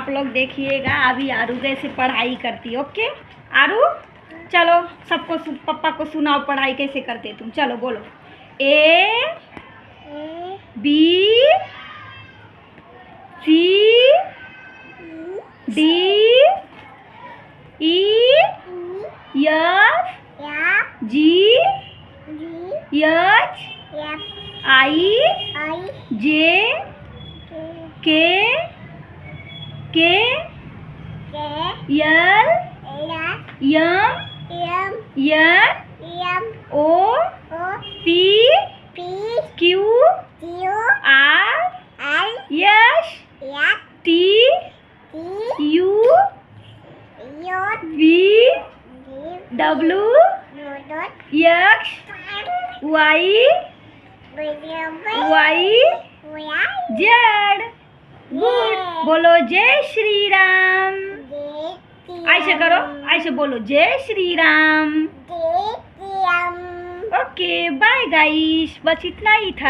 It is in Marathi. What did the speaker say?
आप लोग देखिएगा, अभी आरू कैसे पढ़ाई करती है। ओके आरू, चलो सबको पापा को सुनाओ पढ़ाई कैसे करते तुम। चलो बोलो, A B C D E F G H I J K L M O P Q R S T U V W X Y Z. Good, बोलो जय श्री राम। ऐसे करो, ऐसे बोलो जय Shri Ram. Okay bye guys, बस इतना ही था।